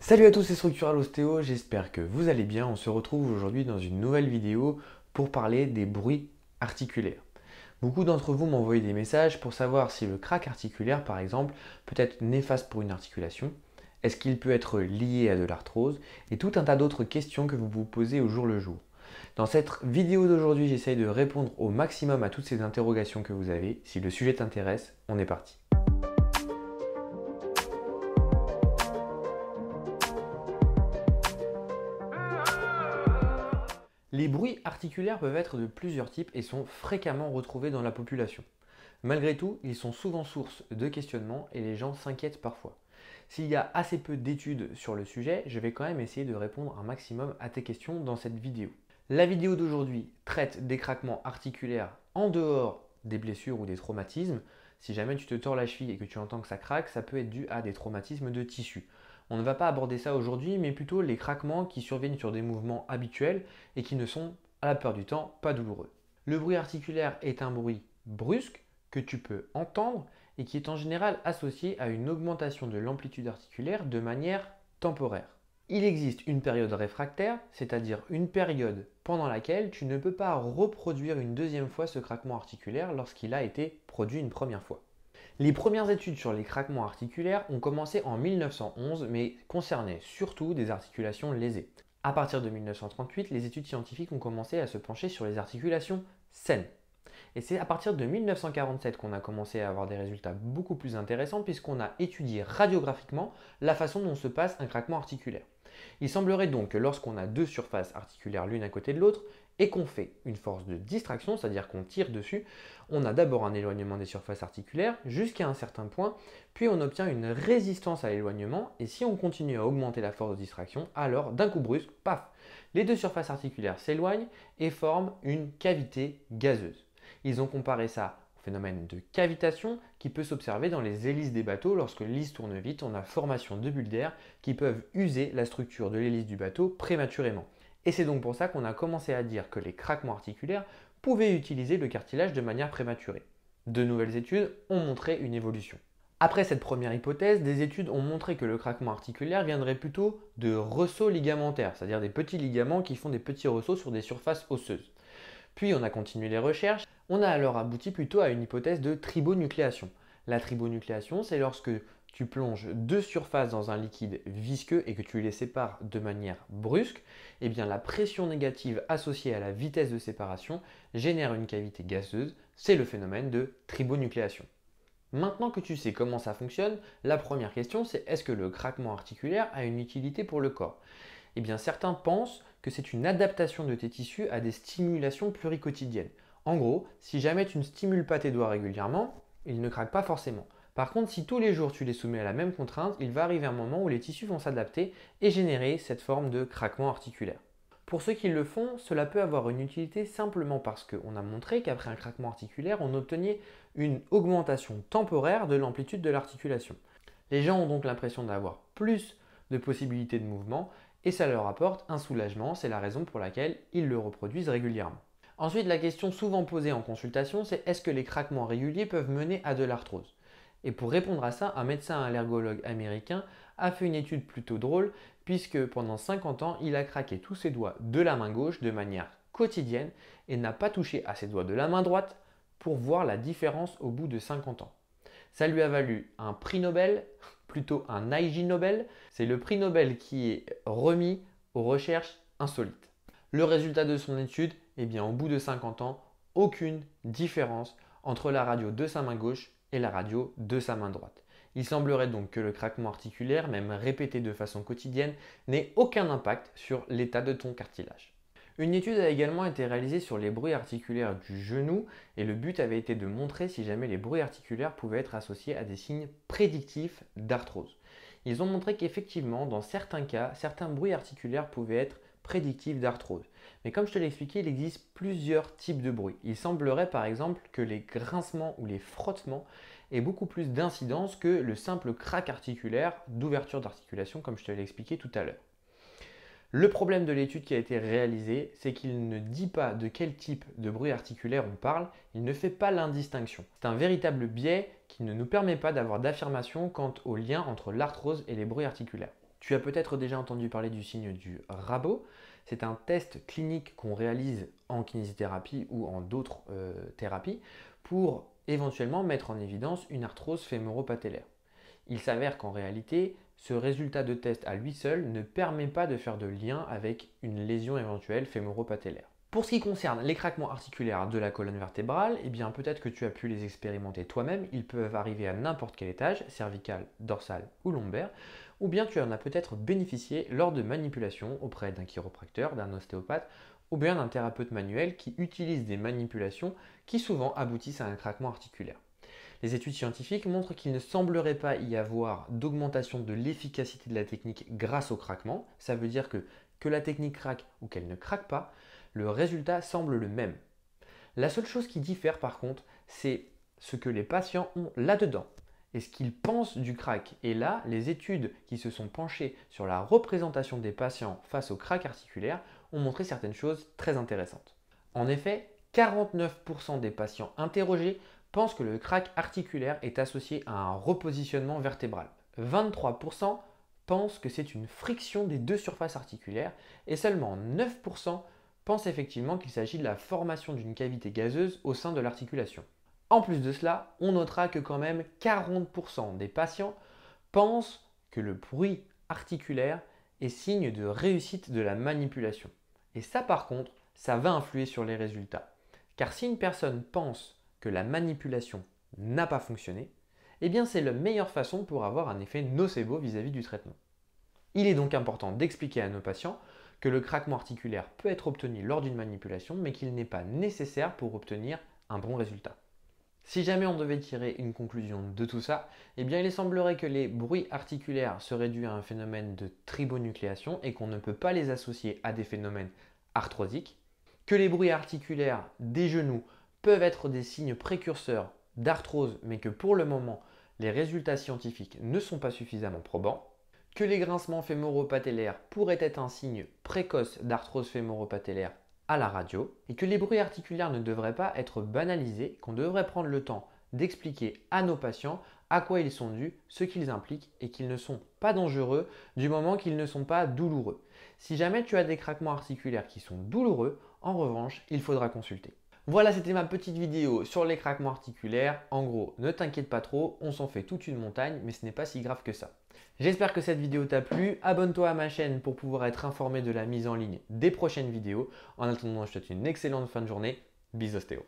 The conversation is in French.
Salut à tous, c'est Structural Ostéo, j'espère que vous allez bien. On se retrouve aujourd'hui dans une nouvelle vidéo pour parler des bruits articulaires. Beaucoup d'entre vous m'ont envoyé des messages pour savoir si le crack articulaire, par exemple, peut être néfaste pour une articulation, est-ce qu'il peut être lié à de l'arthrose, et tout un tas d'autres questions que vous vous posez au jour le jour. Dans cette vidéo d'aujourd'hui, j'essaye de répondre au maximum à toutes ces interrogations que vous avez. Si le sujet t'intéresse, on est parti. Les bruits articulaires peuvent être de plusieurs types et sont fréquemment retrouvés dans la population. Malgré tout, ils sont souvent source de questionnements et les gens s'inquiètent parfois. S'il y a assez peu d'études sur le sujet, je vais quand même essayer de répondre un maximum à tes questions dans cette vidéo. La vidéo d'aujourd'hui traite des craquements articulaires en dehors des blessures ou des traumatismes. Si jamais tu te tords la cheville et que tu entends que ça craque, ça peut être dû à des traumatismes de tissu. On ne va pas aborder ça aujourd'hui, mais plutôt les craquements qui surviennent sur des mouvements habituels et qui ne sont, à la plupart du temps, pas douloureux. Le bruit articulaire est un bruit brusque que tu peux entendre et qui est en général associé à une augmentation de l'amplitude articulaire de manière temporaire. Il existe une période réfractaire, c'est-à-dire une période pendant laquelle tu ne peux pas reproduire une deuxième fois ce craquement articulaire lorsqu'il a été produit une première fois. Les premières études sur les craquements articulaires ont commencé en 1911 mais concernaient surtout des articulations lésées. À partir de 1938, les études scientifiques ont commencé à se pencher sur les articulations saines. Et c'est à partir de 1947 qu'on a commencé à avoir des résultats beaucoup plus intéressants puisqu'on a étudié radiographiquement la façon dont se passe un craquement articulaire. Il semblerait donc que lorsqu'on a deux surfaces articulaires l'une à côté de l'autre et qu'on fait une force de distraction, c'est-à-dire qu'on tire dessus, on a d'abord un éloignement des surfaces articulaires jusqu'à un certain point, puis on obtient une résistance à l'éloignement et si on continue à augmenter la force de distraction, alors d'un coup brusque, paf, les deux surfaces articulaires s'éloignent et forment une cavité gazeuse. Ils ont comparé ça au phénomène de cavitation qui peut s'observer dans les hélices des bateaux. Lorsque l'hélice tourne vite, on a formation de bulles d'air qui peuvent user la structure de l'hélice du bateau prématurément. Et c'est donc pour ça qu'on a commencé à dire que les craquements articulaires pouvaient utiliser le cartilage de manière prématurée. De nouvelles études ont montré une évolution. Après cette première hypothèse, des études ont montré que le craquement articulaire viendrait plutôt de ressauts ligamentaires, c'est-à-dire des petits ligaments qui font des petits ressauts sur des surfaces osseuses. Puis on a continué les recherches, on a alors abouti plutôt à une hypothèse de tribonucléation. La tribonucléation, c'est lorsque tu plonges deux surfaces dans un liquide visqueux et que tu les sépares de manière brusque, eh bien la pression négative associée à la vitesse de séparation génère une cavité gazeuse, c'est le phénomène de tribonucléation. Maintenant que tu sais comment ça fonctionne, la première question c'est est-ce que le craquement articulaire a une utilité pour le corps? Eh bien certains pensent que c'est une adaptation de tes tissus à des stimulations pluriquotidiennes. En gros, si jamais tu ne stimules pas tes doigts régulièrement, ils ne craquent pas forcément. Par contre, si tous les jours tu les soumets à la même contrainte, il va arriver un moment où les tissus vont s'adapter et générer cette forme de craquement articulaire. Pour ceux qui le font, cela peut avoir une utilité simplement parce qu'on a montré qu'après un craquement articulaire, on obtenait une augmentation temporaire de l'amplitude de l'articulation. Les gens ont donc l'impression d'avoir plus de possibilités de mouvement et ça leur apporte un soulagement, c'est la raison pour laquelle ils le reproduisent régulièrement. Ensuite, la question souvent posée en consultation, c'est est-ce que les craquements réguliers peuvent mener à de l'arthrose? Et pour répondre à ça, un médecin allergologue américain a fait une étude plutôt drôle puisque pendant 50 ans, il a craqué tous ses doigts de la main gauche de manière quotidienne et n'a pas touché à ses doigts de la main droite pour voir la différence au bout de 50 ans. Ça lui a valu un prix Nobel, plutôt un IG Nobel. C'est le prix Nobel qui est remis aux recherches insolites. Le résultat de son étude, eh bien, au bout de 50 ans, aucune différence entre la radio de sa main gauche et la radio de sa main droite. Il semblerait donc que le craquement articulaire, même répété de façon quotidienne, n'ait aucun impact sur l'état de ton cartilage. Une étude a également été réalisée sur les bruits articulaires du genou et le but avait été de montrer si jamais les bruits articulaires pouvaient être associés à des signes prédictifs d'arthrose. Ils ont montré qu'effectivement, dans certains cas, certains bruits articulaires pouvaient être prédictifs d'arthrose. Mais comme je te l'ai expliqué, il existe plusieurs types de bruits. Il semblerait par exemple que les grincements ou les frottements aient beaucoup plus d'incidence que le simple crack articulaire d'ouverture d'articulation comme je te l'ai expliqué tout à l'heure. Le problème de l'étude qui a été réalisée, c'est qu'il ne dit pas de quel type de bruit articulaire on parle, il ne fait pas l'indistinction. C'est un véritable biais qui ne nous permet pas d'avoir d'affirmation quant au lien entre l'arthrose et les bruits articulaires. Tu as peut-être déjà entendu parler du signe du rabot. C'est un test clinique qu'on réalise en kinésithérapie ou en d'autres thérapies pour éventuellement mettre en évidence une arthrose fémoro-patellaire. Il s'avère qu'en réalité, ce résultat de test à lui seul ne permet pas de faire de lien avec une lésion éventuelle fémoro-patellaire. Pour ce qui concerne les craquements articulaires de la colonne vertébrale, eh bien peut-être que tu as pu les expérimenter toi-même, ils peuvent arriver à n'importe quel étage, cervical, dorsal ou lombaire, ou bien tu en as peut-être bénéficié lors de manipulations auprès d'un chiropracteur, d'un ostéopathe ou bien d'un thérapeute manuel qui utilise des manipulations qui souvent aboutissent à un craquement articulaire. Les études scientifiques montrent qu'il ne semblerait pas y avoir d'augmentation de l'efficacité de la technique grâce au craquement. Ça veut dire que la technique craque ou qu'elle ne craque pas, le résultat semble le même. La seule chose qui diffère par contre, c'est ce que les patients ont là-dedans et ce qu'ils pensent du crack. Et là, les études qui se sont penchées sur la représentation des patients face au crack articulaire ont montré certaines choses très intéressantes. En effet, 49% des patients interrogés pensent que le crack articulaire est associé à un repositionnement vertébral. 23% pensent que c'est une friction des deux surfaces articulaires et seulement 9% pensent effectivement qu'il s'agit de la formation d'une cavité gazeuse au sein de l'articulation. En plus de cela, on notera que quand même 40% des patients pensent que le bruit articulaire est signe de réussite de la manipulation. Et ça par contre, ça va influer sur les résultats. Car si une personne pense que la manipulation n'a pas fonctionné, eh bien c'est la meilleure façon pour avoir un effet nocebo vis-à-vis du traitement. Il est donc important d'expliquer à nos patients que le craquement articulaire peut être obtenu lors d'une manipulation, mais qu'il n'est pas nécessaire pour obtenir un bon résultat. Si jamais on devait tirer une conclusion de tout ça, eh bien il semblerait que les bruits articulaires seraient dus à un phénomène de tribonucléation et qu'on ne peut pas les associer à des phénomènes arthrosiques, que les bruits articulaires des genoux peuvent être des signes précurseurs d'arthrose, mais que pour le moment, les résultats scientifiques ne sont pas suffisamment probants, que les grincements fémoro-patellaires pourraient être un signe précoce d'arthrose fémoro-patellaire à la radio, et que les bruits articulaires ne devraient pas être banalisés, qu'on devrait prendre le temps d'expliquer à nos patients à quoi ils sont dus, ce qu'ils impliquent et qu'ils ne sont pas dangereux du moment qu'ils ne sont pas douloureux. Si jamais tu as des craquements articulaires qui sont douloureux, en revanche, il faudra consulter. Voilà, c'était ma petite vidéo sur les craquements articulaires. En gros, ne t'inquiète pas trop, on s'en fait toute une montagne, mais ce n'est pas si grave que ça. J'espère que cette vidéo t'a plu. Abonne-toi à ma chaîne pour pouvoir être informé de la mise en ligne des prochaines vidéos. En attendant, je te souhaite une excellente fin de journée. Bisous ostéo.